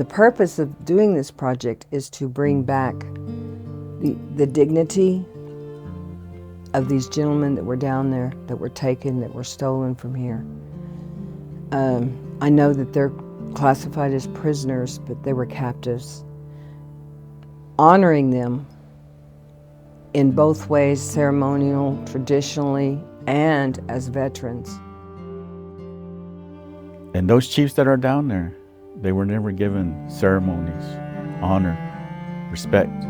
purpose of doing this project is to bring back the dignity of these gentlemen that were down there, that were taken, that were stolen from here. I know that they're classified as prisoners, but they were captives. Honoring them in both ways, ceremonial, traditionally, and as veterans. And those chiefs that are down there, they were never given ceremonies, honor, respect.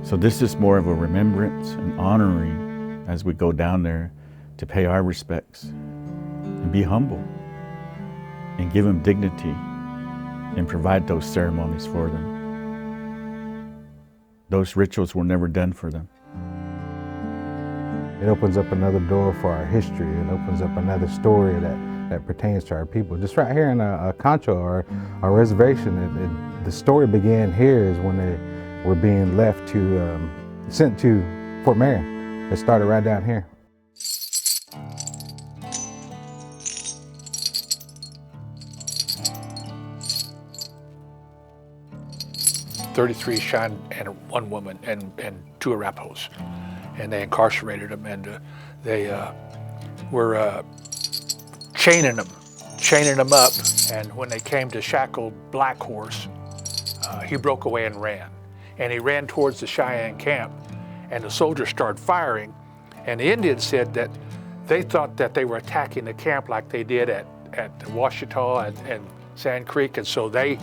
So this is more of a remembrance and honoring as we go down there to pay our respects and be humble and give them dignity and provide those ceremonies for them. Those rituals were never done for them. It opens up another door for our history. It opens up another story that pertains to our people. Just right here in Concho, our reservation, the story began here is when they were being left to, sent to Fort Marion. It started right down here. "33 Cheyenne and one woman and 2 Arapahoes. And they incarcerated them, and they were chaining them up. And when they came to shackled Black Horse, he broke away and ran. And he ran towards the Cheyenne camp, and the soldiers started firing. And the Indians said that they thought that they were attacking the camp like they did at Washita and Sand Creek, and so they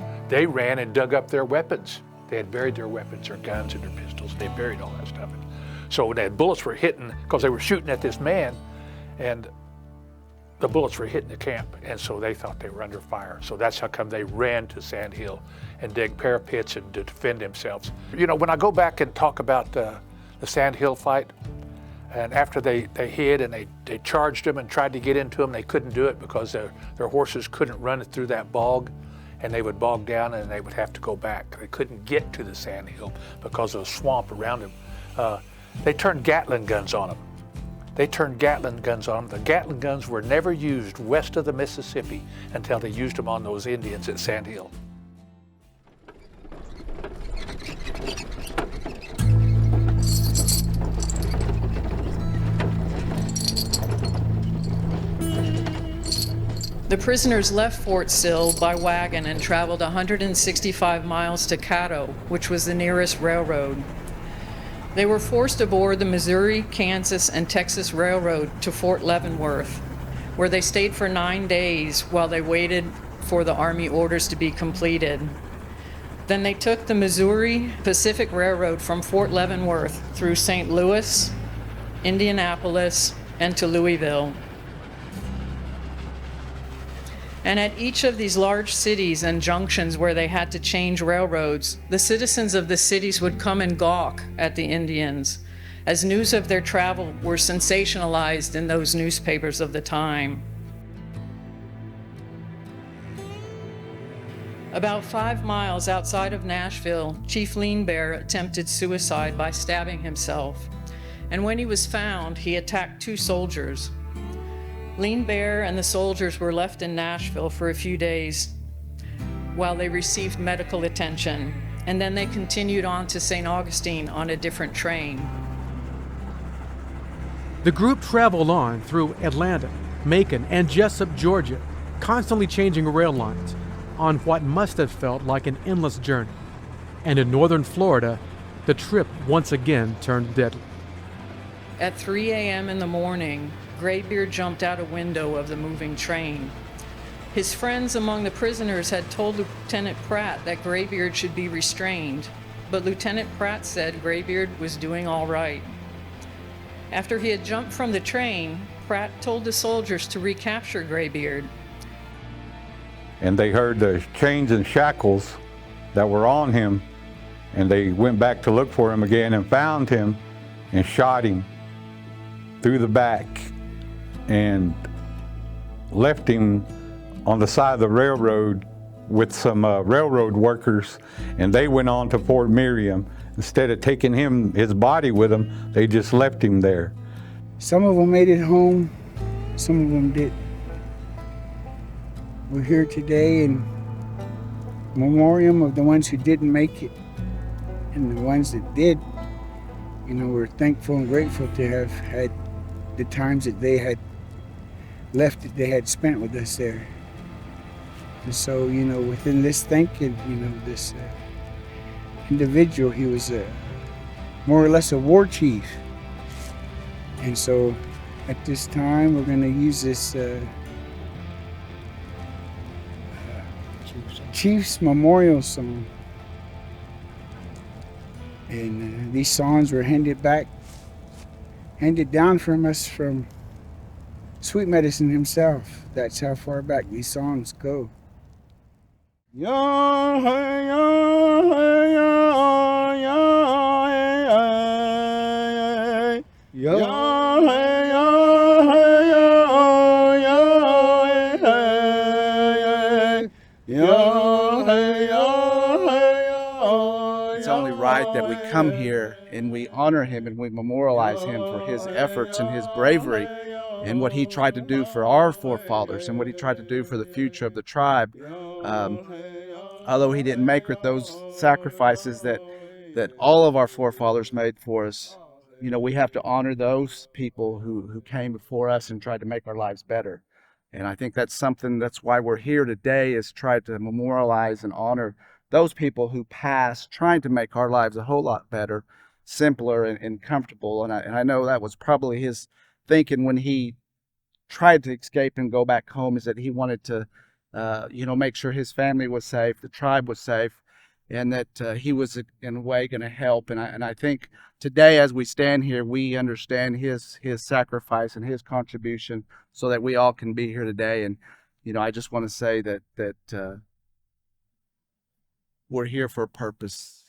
ran and dug up their weapons. They had buried their weapons, their guns and their pistols. They buried all that stuff. So when the bullets were hitting, because they were shooting at this man, and the bullets were hitting the camp, and so they thought they were under fire. So that's how come they ran to Sand Hill and dig parapets and to defend themselves. You know, when I go back and talk about the Sand Hill fight, and after they hid and they charged them and tried to get into them, they couldn't do it because their horses couldn't run through that bog, and they would bog down and they would have to go back. They couldn't get to the Sand Hill because of the swamp around them. They turned Gatling guns on them. The Gatling guns were never used west of the Mississippi until they used them on those Indians at Sand Hill. The prisoners left Fort Sill by wagon and traveled 165 miles to Caddo, which was the nearest railroad. They were forced aboard the Missouri, Kansas, and Texas Railroad to Fort Leavenworth, where they stayed for 9 days while they waited for the Army orders to be completed. Then they took the Missouri Pacific Railroad from Fort Leavenworth through St. Louis, Indianapolis, and to Louisville. And at each of these large cities and junctions where they had to change railroads, the citizens of the cities would come and gawk at the Indians, as news of their travel were sensationalized in those newspapers of the time. About 5 miles outside of Nashville, Chief Lean Bear attempted suicide by stabbing himself, and when he was found, he attacked 2 soldiers. Lean Bear and the soldiers were left in Nashville for a few days while they received medical attention, and then they continued on to St. Augustine on a different train. The group traveled on through Atlanta, Macon, and Jessup, Georgia, constantly changing rail lines on what must have felt like an endless journey. And in northern Florida, the trip once again turned deadly. At 3 a.m. in the morning, Graybeard jumped out a window of the moving train. His friends among the prisoners had told Lieutenant Pratt that Graybeard should be restrained, but Lieutenant Pratt said Graybeard was doing all right. After he had jumped from the train, Pratt told the soldiers to recapture Graybeard. And they heard the chains and shackles that were on him, and they went back to look for him again and found him and shot him through the back and left him on the side of the railroad with some railroad workers, and they went on to Fort Marion. Instead of taking his body with them, they just left him there. Some of them made it home, some of them didn't. We're here today, and memoriam of the ones who didn't make it, and the ones that did. You know, we're thankful and grateful to have had the times that they had left, that they had spent with us there. And so, you know, within this thinking, you know, this individual, he was more or less a war chief. And so at this time, we're going to use this Chief's Memorial Song. And these songs were handed down from us from Sweet Medicine himself. That's how far back these songs go. It's only right that we come here and we honor him and we memorialize him for his efforts and his bravery and what he tried to do for our forefathers and what he tried to do for the future of the tribe. Although he didn't make those sacrifices that all of our forefathers made for us, you know, we have to honor those people who came before us and tried to make our lives better. And I think that's why we're here today, is try to memorialize and honor those people who passed, trying to make our lives a whole lot better, simpler and comfortable. And I know that was probably his thinking when he tried to escape and go back home, is that he wanted to, you know, make sure his family was safe, the tribe was safe, and that he was in a way going to help. And I think today, as we stand here, we understand his sacrifice and his contribution, so that we all can be here today. And you know, I just want to say that we're here for a purpose.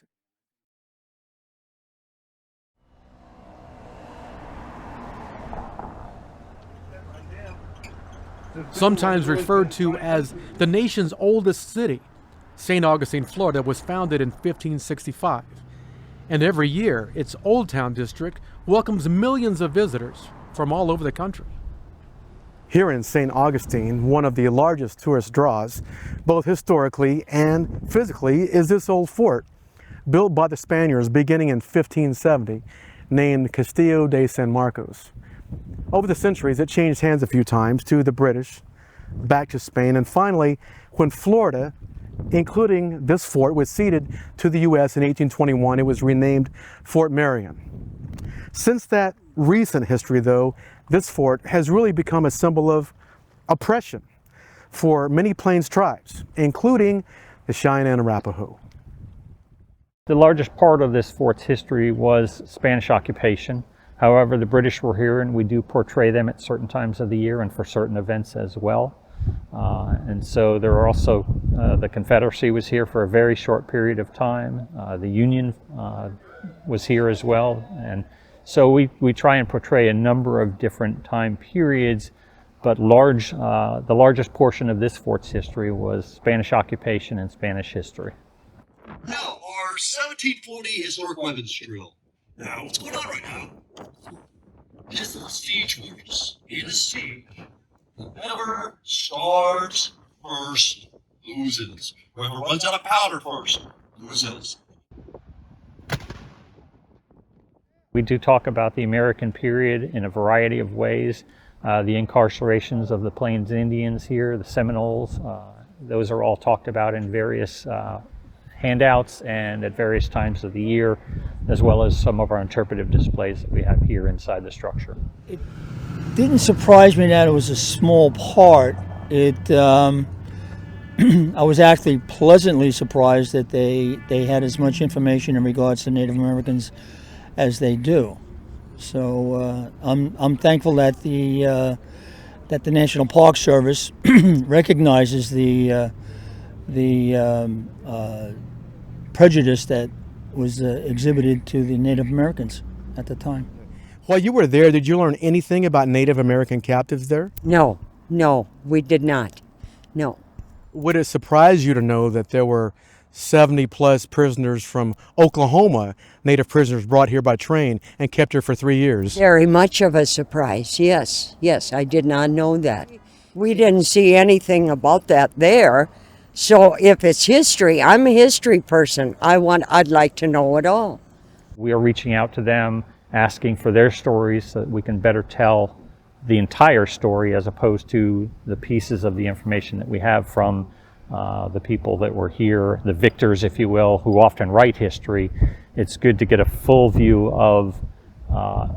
Sometimes referred to as the nation's oldest city, St. Augustine, Florida, was founded in 1565. And every year, its Old Town district welcomes millions of visitors from all over the country. Here in St. Augustine, one of the largest tourist draws, both historically and physically, is this old fort, built by the Spaniards beginning in 1570, named Castillo de San Marcos. Over the centuries, it changed hands a few times, to the British, back to Spain, and finally, when Florida, including this fort, was ceded to the U.S. in 1821, it was renamed Fort Marion. Since that recent history, though, this fort has really become a symbol of oppression for many Plains tribes, including the Cheyenne and Arapaho. The largest part of this fort's history was Spanish occupation. However, the British were here, and we do portray them at certain times of the year and for certain events as well. And so there are also, the Confederacy was here for a very short period of time. The Union was here as well. And so we try and portray a number of different time periods, but the largest portion of this fort's history was Spanish occupation and Spanish history. Now, our 1740 historic weapons drill. Now, what's going on right now? This is a siege movies. In a siege, whoever starves first loses. Whoever runs out of powder first loses. We do talk about the American period in a variety of ways. The incarcerations of the Plains Indians here, the Seminoles, those are all talked about in various handouts and at various times of the year, as well as some of our interpretive displays that we have here inside the structure. It didn't surprise me that it was a small part. I was actually pleasantly surprised that they had as much information in regards to Native Americans as they do. So I'm thankful that the National Park Service recognizes the prejudice that was exhibited to the Native Americans at the time. While you were there, did you learn anything about Native American captives there? No, we did not. No. Would it surprise you to know that there were 70 plus prisoners from Oklahoma, Native prisoners brought here by train and kept here for 3 years? Very much of a surprise, yes, I did not know that. We didn't see anything about that there. So if it's history, I'm a history person. I'd like to know it all. We are reaching out to them, asking for their stories so that we can better tell the entire story as opposed to the pieces of the information that we have from the people that were here, the victors, if you will, who often write history. It's good to get a full view of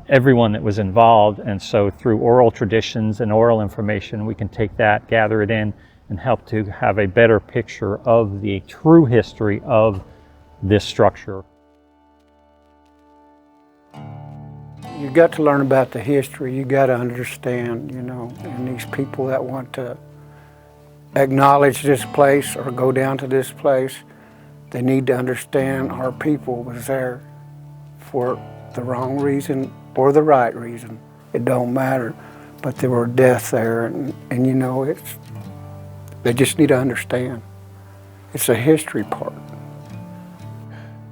everyone that was involved, and so through oral traditions and oral information, we can take that, gather it in, and help to have a better picture of the true history of this structure. You got to learn about the history. You got to understand, you know, and these people that want to acknowledge this place or go down to this place, they need to understand our people was there for the wrong reason or the right reason. It don't matter, but there were deaths there, and you know, they just need to understand. It's a history part.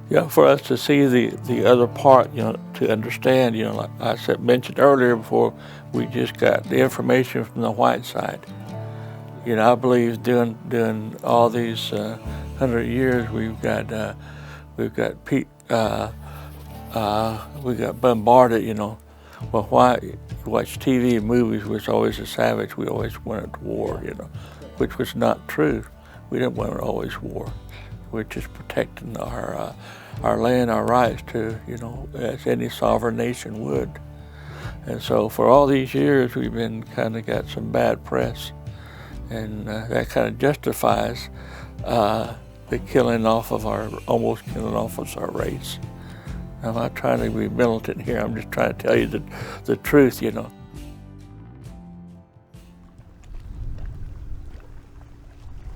Yeah, for us to see the other part, you know, to understand, you know, like I mentioned earlier before, we just got the information from the white side. You know, I believe during all these 100 years, we got bombarded. You know, well, why you watch TV and movies? Was always a savage. We always wanted war. You know, which was not true. We didn't want always war. We're just protecting our land, our rights to, you know, as any sovereign nation would. And so for all these years, we've been kind of got some bad press, and that kind of justifies the almost killing off of our race. I'm not trying to be militant here. I'm just trying to tell you the truth, you know.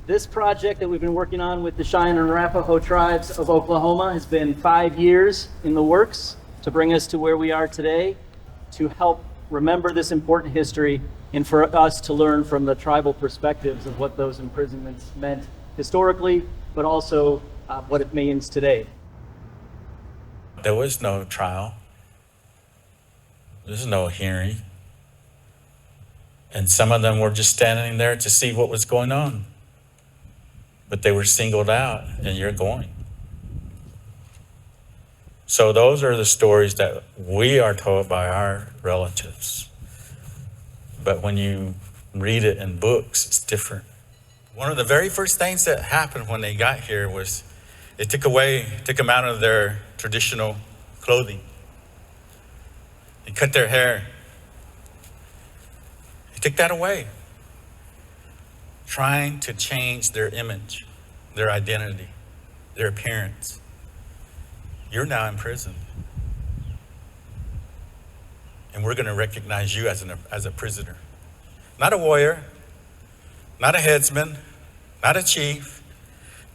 This project that we've been working on with the Cheyenne and Arapaho Tribes of Oklahoma has been 5 years in the works to bring us to where we are today, to help remember this important history and for us to learn from the tribal perspectives of what those imprisonments meant historically, but also what it means today. There was no trial. There was no hearing. And some of them were just standing there to see what was going on. But they were singled out, and you're going. So those are the stories that we are told by our relatives. But when you read it in books, it's different. One of the very first things that happened when they got here was they took them out of their traditional clothing. They cut their hair. They took that away, trying to change their image, their identity, their appearance. You're now imprisoned. And we're going to recognize you as a prisoner. Not a warrior, not a headsman, not a chief,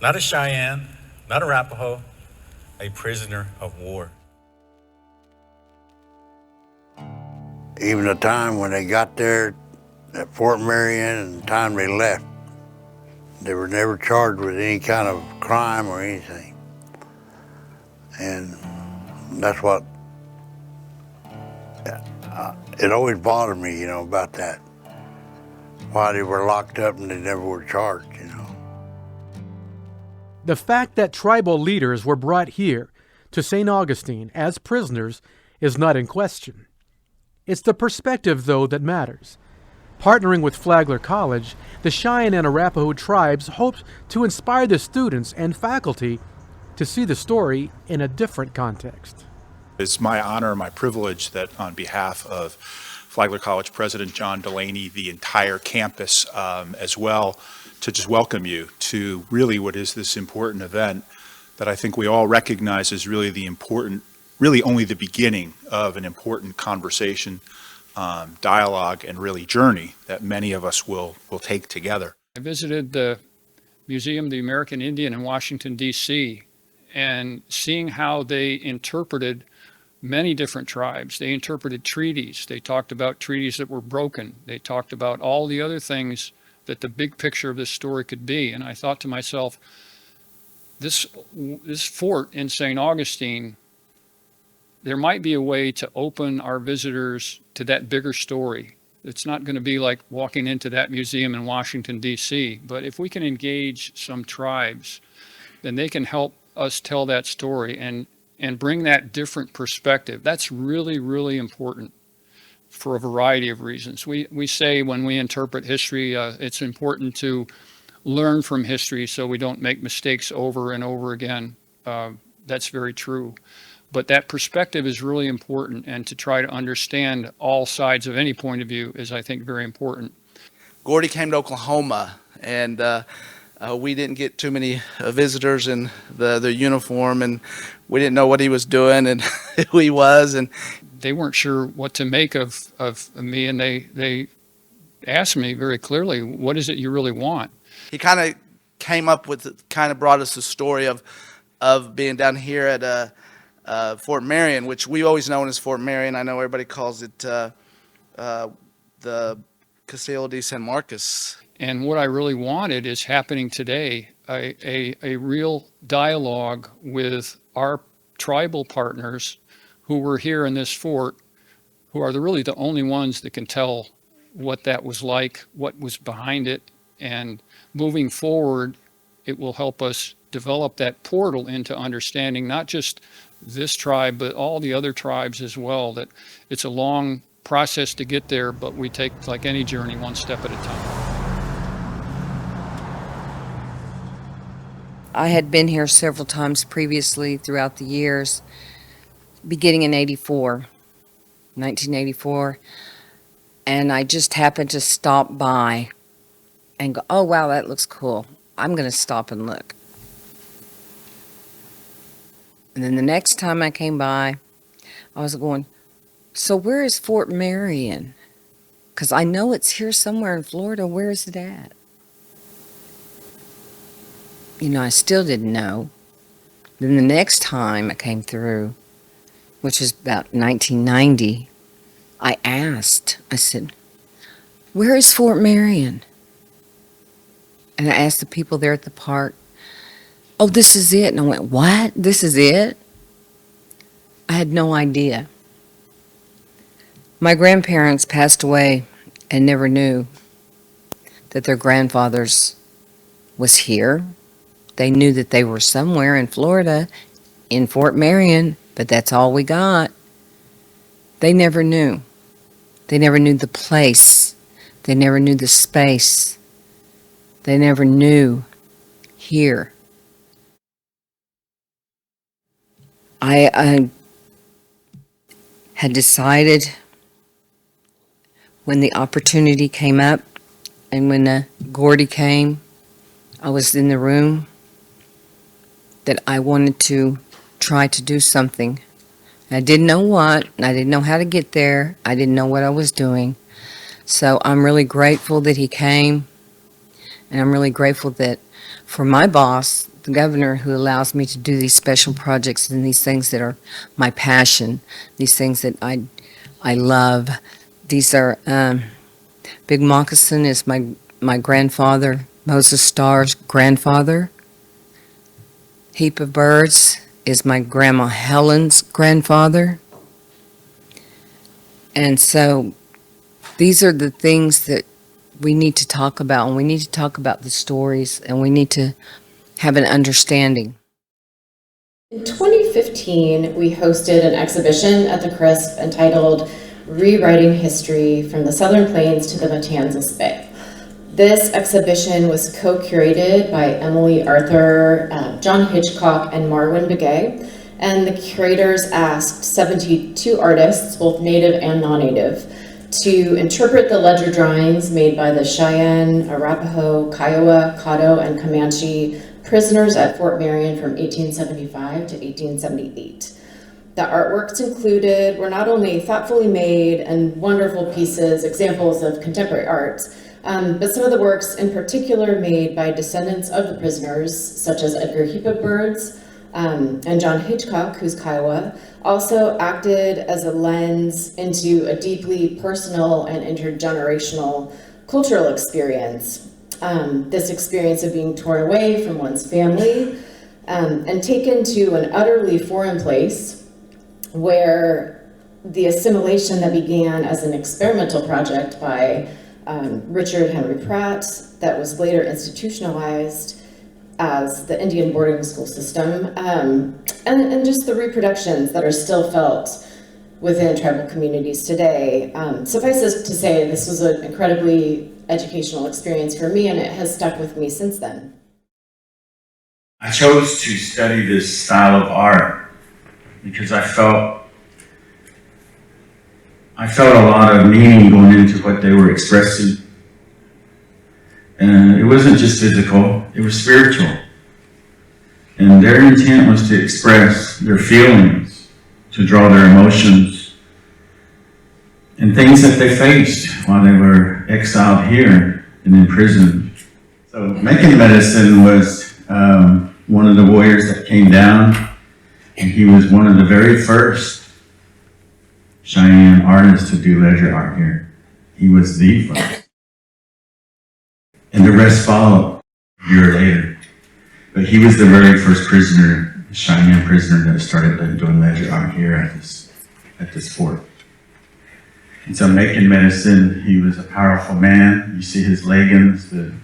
not a Cheyenne, not Arapaho, a prisoner of war. Even the time when they got there at Fort Marion and the time they left, they were never charged with any kind of crime or anything. And that's what, it always bothered me, you know, about that. Why they were locked up and they never were charged, you know. The fact that tribal leaders were brought here to St. Augustine as prisoners is not in question. It's the perspective, though, that matters. Partnering with Flagler College, the Cheyenne and Arapaho Tribes hopes to inspire the students and faculty to see the story in a different context. It's my honor, my privilege that on behalf of Flagler College President John Delaney, the entire campus as well, to just welcome you to really what is this important event that I think we all recognize as really really only the beginning of an important conversation, dialogue, and really journey that many of us will take together. I visited the Museum of the American Indian in Washington, D.C., and seeing how they interpreted many different tribes. They interpreted treaties. They talked about treaties that were broken. They talked about all the other things that the big picture of this story could be. And I thought to myself, this fort in St. Augustine, there might be a way to open our visitors to that bigger story It's not going to be like walking into that museum in Washington, D.C., but if we can engage some tribes, then they can help us tell that story and bring that different perspective. That's really, really important for a variety of reasons. We say when we interpret history, it's important to learn from history so we don't make mistakes over and over again. That's very true. But that perspective is really important, and to try to understand all sides of any point of view is, I think, very important. Gordy came to Oklahoma, and we didn't get too many visitors in the uniform, and we didn't know what he was doing and who he was. And they weren't sure what to make of me, and they asked me very clearly, what is it you really want? He kind of came up with, kind of brought us the story of being down here at Fort Marion, which we always known as Fort Marion. I know everybody calls it the Castillo de San Marcos. And what I really wanted is happening today, a real dialogue with our tribal partners who were here in this fort, who are really the only ones that can tell what that was like, what was behind it, and moving forward, it will help us develop that portal into understanding not just this tribe, but all the other tribes as well. That it's a long process to get there, but we take, like any journey, one step at a time. I had been here several times previously throughout the years, beginning in 1984, and I just happened to stop by and go, oh wow, that looks cool. I'm going to stop and look. And then the next time I came by, I was going, so where is Fort Marion? Because I know it's here somewhere in Florida. Where is it at? You know, I still didn't know. Then the next time I came through, which is about 1990, I asked, I said, where is Fort Marion? And I asked the people there at the park, oh, this is it. And I went, what? This is it? I had no idea. My grandparents passed away and never knew that their grandfathers was here. They knew that they were somewhere in Florida, in Fort Marion, but that's all we got. They never knew. They never knew the place. They never knew the space. They never knew here. I had decided when the opportunity came up and when Gordy came, I was in the room, that I wanted to try to do something. I didn't know what, and I didn't know how to get there. I didn't know what I was doing. So I'm really grateful that he came, and I'm really grateful that for my boss, the governor, who allows me to do these special projects and these things that are my passion, these things that I love. These are, Big Moccasin is my grandfather, Moses Starr's grandfather. Heap of Birds is my grandma Helen's grandfather. And so these are the things that we need to talk about, and we need to talk about the stories, and we need to have an understanding. In 2015, we hosted an exhibition at the CRISP entitled Rewriting History from the Southern Plains to the Matanzas Bay. This exhibition was co-curated by Emily Arthur, John Hitchcock, and Marwin Begay, and the curators asked 72 artists, both native and non-native, to interpret the ledger drawings made by the Cheyenne, Arapaho, Kiowa, Caddo, and Comanche prisoners at Fort Marion from 1875 to 1878. The artworks included were not only thoughtfully made and wonderful pieces, examples of contemporary art, but some of the works in particular made by descendants of the prisoners, such as Edgar Heap of Birds and John Hitchcock, who's Kiowa, also acted as a lens into a deeply personal and intergenerational cultural experience. This experience of being torn away from one's family and taken to an utterly foreign place where the assimilation that began as an experimental project by Richard Henry Pratt that was later institutionalized as the Indian boarding school system, and just the reproductions that are still felt within tribal communities today. Suffice it to say, this was an incredibly educational experience for me, and it has stuck with me since then. I chose to study this style of art because I felt a lot of meaning going into what they were expressing. And it wasn't just physical, it was spiritual. And their intent was to express their feelings, to draw their emotions, and things that they faced while they were exiled here and imprisoned. So making medicine was one of the warriors that came down, and he was one of the very first Cheyenne artists to do ledger art here. He was the first. And the rest followed a year later. But he was the very first prisoner, Cheyenne prisoner, that started doing ledger art here at this fort. And so making medicine, he was a powerful man. You see his leggings, the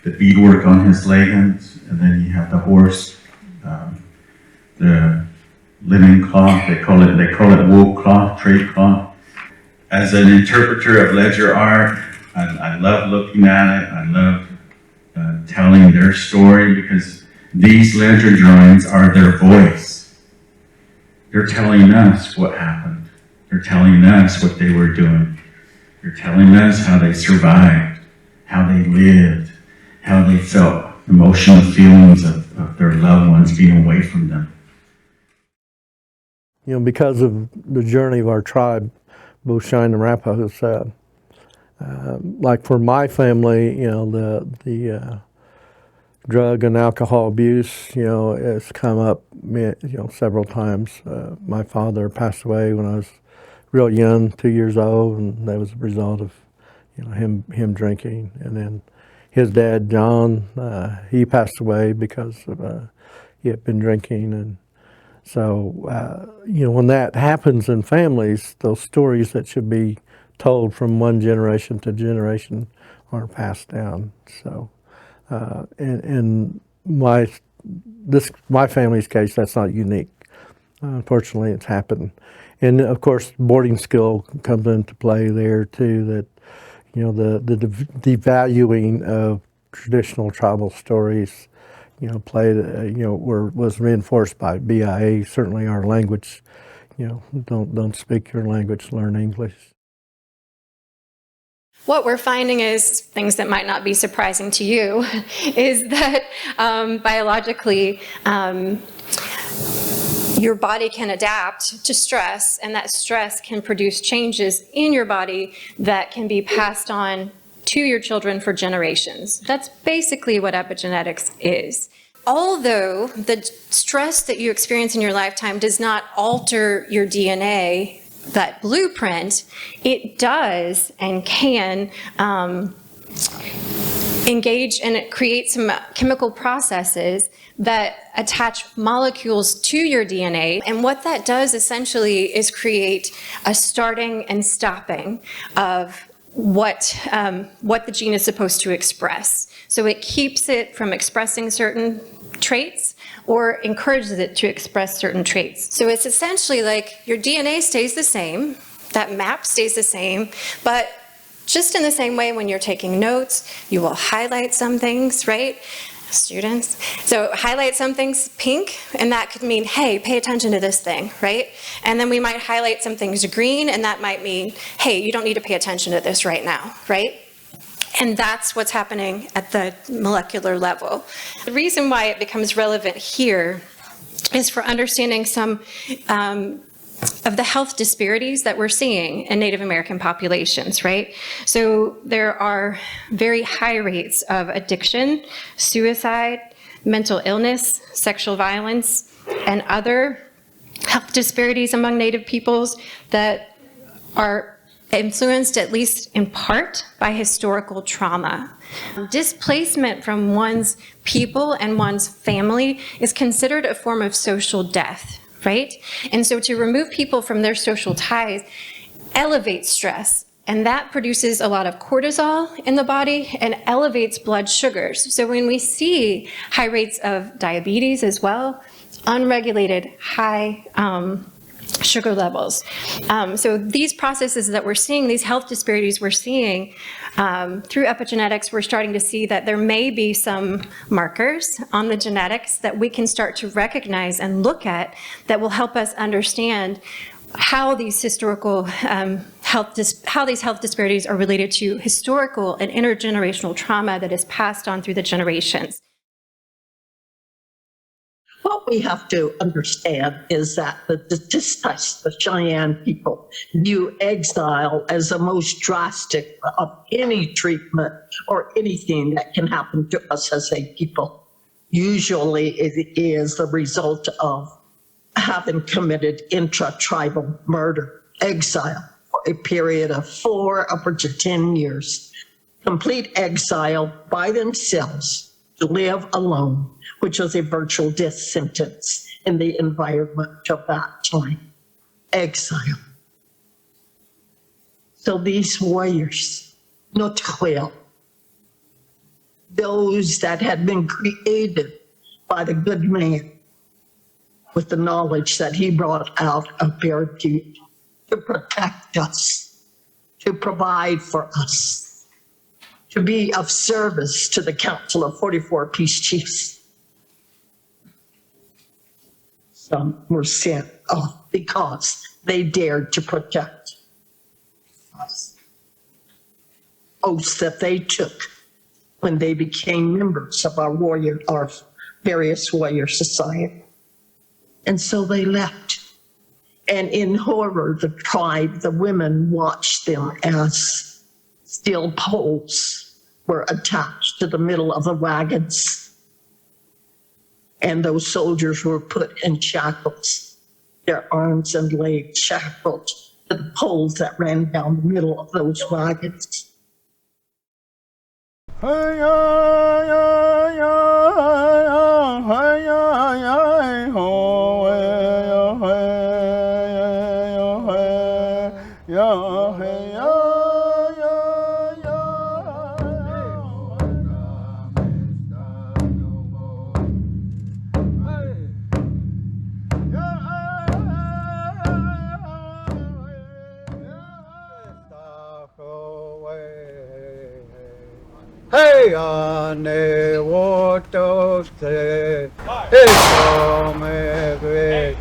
beadwork on his leggings, and then you have the horse, the linen cloth, they call it wool cloth, trade cloth. As an interpreter of ledger art, I love looking at it. I love telling their story, because these ledger drawings are their voice. They're telling us what happened. They're telling us what they were doing. They're telling us how they survived, how they lived, how they felt emotional feelings of their loved ones being away from them. You know, because of the journey of our tribe, both Cheyenne and Arapaho's, like for my family, you know, the drug and alcohol abuse, you know, has come up, you know, several times. My father passed away when I was real young, 2 years old, and that was a result of, you know, him drinking. And then his dad, John, he passed away because of he had been drinking. And so, you know, when that happens in families, those stories that should be told from one generation to generation are passed down. So, in my family's case, that's not unique. Unfortunately, it's happened. And of course, boarding school comes into play there too, that, you know, the devaluing of traditional tribal stories, you know, was reinforced by BIA. Certainly our language, you know, don't speak your language, learn English. What we're finding is, things that might not be surprising to you, is that biologically, your body can adapt to stress, and that stress can produce changes in your body that can be passed on to your children for generations. That's basically what epigenetics is. Although the stress that you experience in your lifetime does not alter your DNA, that blueprint, it does and can engage and create some chemical processes that attach molecules to your DNA. And what that does essentially is create a starting and stopping of what the gene is supposed to express. So it keeps it from expressing certain traits or encourages it to express certain traits. So it's essentially like your DNA stays the same, that map stays the same, but just in the same way when you're taking notes, you will highlight some things, right? Students. So highlight some things pink, and that could mean, hey, pay attention to this thing, right? And then we might highlight some things green, and that might mean, hey, you don't need to pay attention to this right now, right? And that's what's happening at the molecular level. The reason why it becomes relevant here is for understanding some of the health disparities that we're seeing in Native American populations, right? So there are very high rates of addiction, suicide, mental illness, sexual violence, and other health disparities among Native peoples that are influenced, at least in part, by historical trauma. Displacement from one's people and one's family is considered a form of social death, right? And so to remove people from their social ties elevates stress. And that produces a lot of cortisol in the body and elevates blood sugars. So when we see high rates of diabetes as well, unregulated high sugar levels. So these processes that we're seeing, these health disparities we're seeing through epigenetics, we're starting to see that there may be some markers on the genetics that we can start to recognize and look at that will help us understand how these historical health disparities are related to historical and intergenerational trauma that is passed on through the generations. What we have to understand is that the Cheyenne people view exile as the most drastic of any treatment or anything that can happen to us as a people. Usually it is the result of having committed intra-tribal murder, exile, for a period of 4 upwards to 10 years, complete exile by themselves to live alone, which was a virtual death sentence in the environment of that time. Exile. So these warriors, Notquil, those that had been created by the good man with the knowledge that he brought out of Beartooth to protect us, to provide for us, to be of service to the Council of 44 Peace Chiefs. Some were sent off because they dared to protect us. Oaths that they took when they became members of our various warrior society. And so they left. And in horror, the tribe, the women watched them as steel poles were attached to the middle of the wagons. And those soldiers were put in shackles, their arms and legs shackled to the poles that ran down the middle of those wagons. Hey, ane woto se, eto me veche.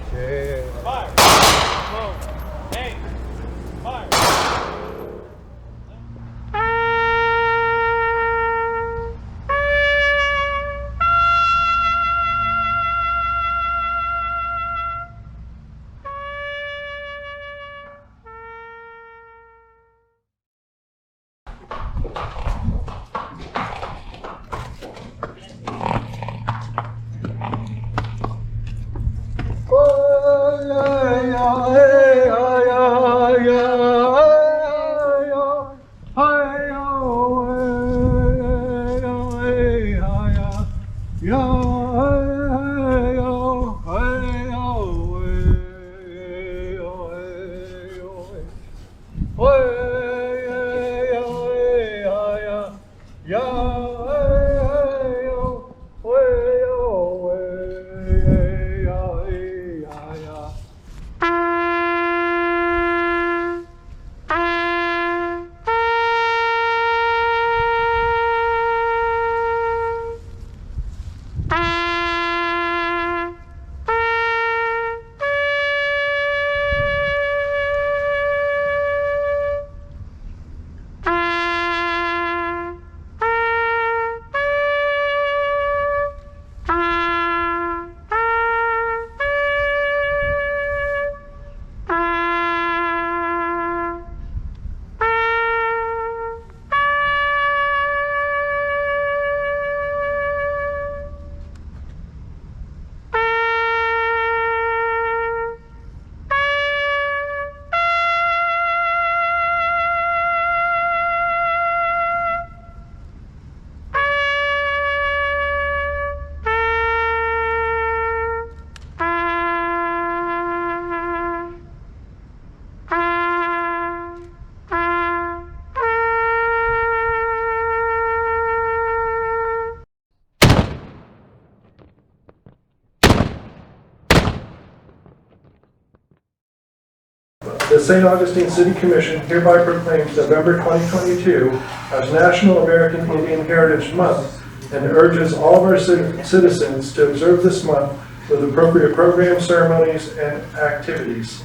The St. Augustine City Commission hereby proclaims November 2022 as National American Indian Heritage Month and urges all of our citizens to observe this month with appropriate programs, ceremonies, and activities.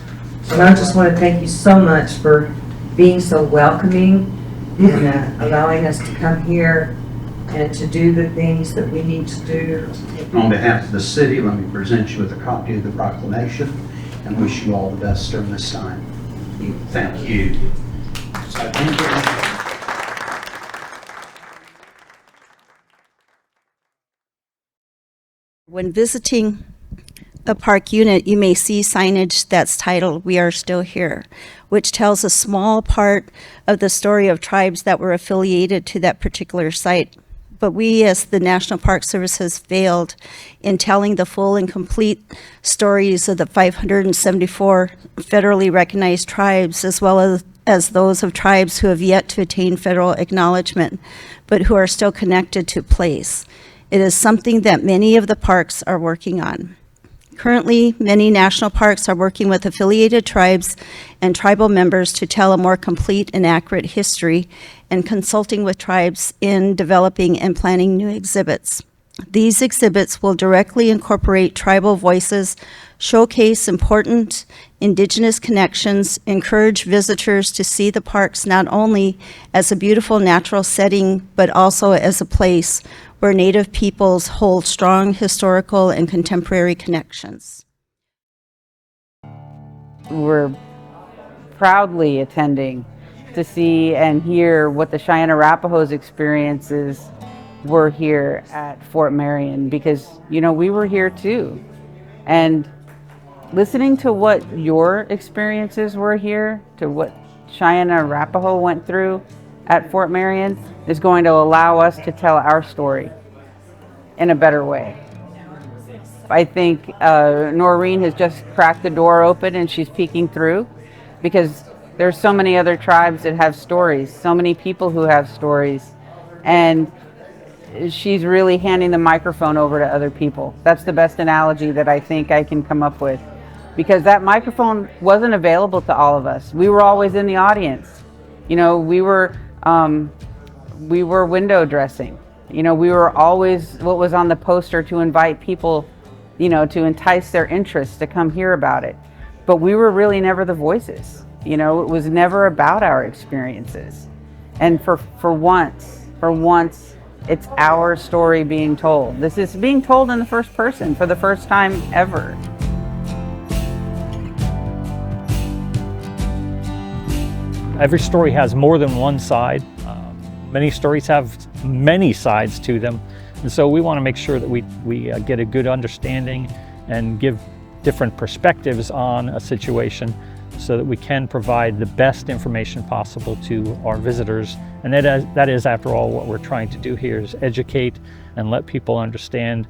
And I just want to thank you so much for being so welcoming and allowing us to come here and to do the things that we need to do. On behalf of the city, let me present you with a copy of the proclamation and wish you all the best during this time. Thank you. So, thank you. When visiting a park unit, you may see signage that's titled "We Are Still Here," which tells a small part of the story of tribes that were affiliated to that particular site. But we, as the National Park Service, has failed in telling the full and complete stories of the 574 federally recognized tribes, as well as those of tribes who have yet to attain federal acknowledgement, but who are still connected to place. It is something that many of the parks are working on. Currently, many national parks are working with affiliated tribes and tribal members to tell a more complete and accurate history and consulting with tribes in developing and planning new exhibits. These exhibits will directly incorporate tribal voices, showcase important indigenous connections, encourage visitors to see the parks not only as a beautiful natural setting, but also as a place where Native peoples hold strong historical and contemporary connections. We're proudly attending to see and hear what the Cheyenne Arapaho's experiences were here at Fort Marion, because, you know, we were here too. And listening to what your experiences were here, to what Cheyenne and Arapaho went through at Fort Marion, is going to allow us to tell our story in a better way. I think Noreen has just cracked the door open and she's peeking through, because there's so many other tribes that have stories, so many people who have stories, and she's really handing the microphone over to other people. That's the best analogy that I think I can come up with, because that microphone wasn't available to all of us. We were always in the audience. You know, we were window dressing. You know, we were always what was on the poster to invite people, you know, to entice their interest to come hear about it. But we were really never the voices. You know, it was never about our experiences. And for once, it's our story being told. This is being told in the first person for the first time ever. Every story has more than one side. Many stories have many sides to them. And so we want to make sure that we get a good understanding and give different perspectives on a situation so that we can provide the best information possible to our visitors. And that is, after all, what we're trying to do here, is educate and let people understand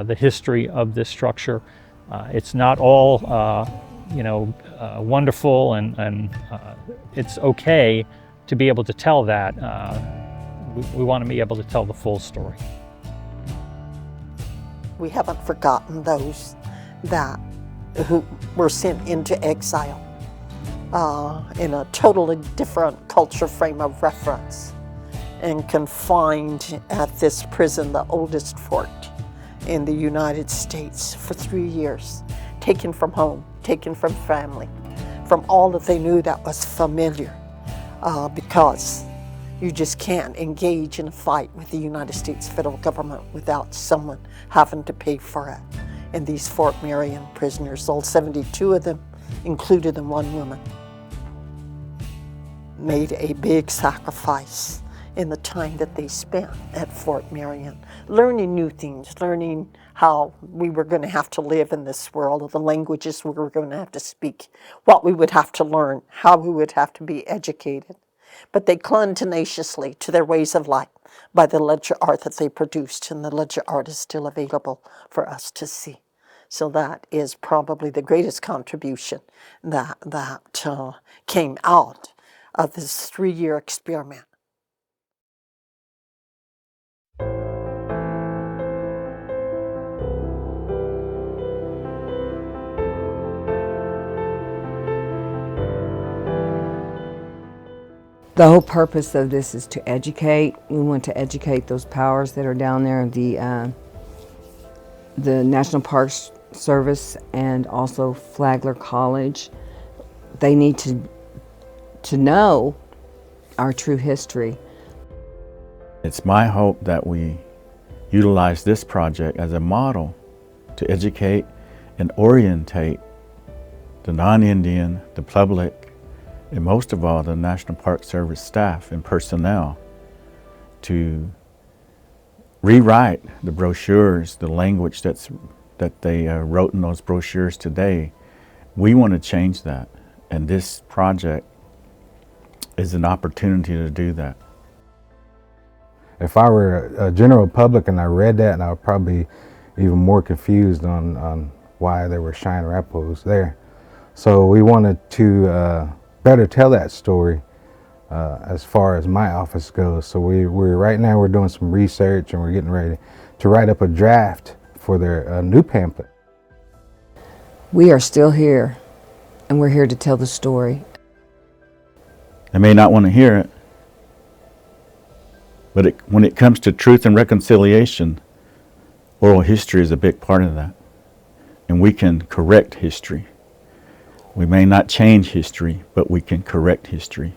the history of this structure. It's not all wonderful, and it's okay to be able to tell that. We want to be able to tell the full story. We haven't forgotten those who were sent into exile in a totally different culture frame of reference and confined at this prison, the oldest fort in the United States, for 3 years, taken from home, taken from family, from all that they knew that was familiar, because you just can't engage in a fight with the United States federal government without someone having to pay for it. And these Fort Marion prisoners, all 72 of them, included in one woman, made a big sacrifice in the time that they spent at Fort Marion, learning new things, learning how we were going to have to live in this world, the languages we were going to have to speak, what we would have to learn, how we would have to be educated. But they clung tenaciously to their ways of life by the ledger art that they produced, and the ledger art is still available for us to see. So that is probably the greatest contribution that came out of this 3-year experiment. The whole purpose of this is to educate. We want to educate those powers that are down there, the National Parks Service and also Flagler College. They need to know our true history. It's my hope that we utilize this project as a model to educate and orientate the non-Indian, the public, and most of all the National Park Service staff and personnel to rewrite the brochures, the language that they wrote in those brochures today. We want to change that, and this project is an opportunity to do that. If I were a general public and I read that, and I would probably be even more confused on why there were Cheyenne Arapahos there. So we wanted to better tell that story as far as my office goes. So right now we're doing some research and we're getting ready to write up a draft for their new pamphlet. We are still here, and we're here to tell the story. They may not want to hear it, but when it comes to truth and reconciliation, oral history is a big part of that. And we can correct history. We may not change history, but we can correct history.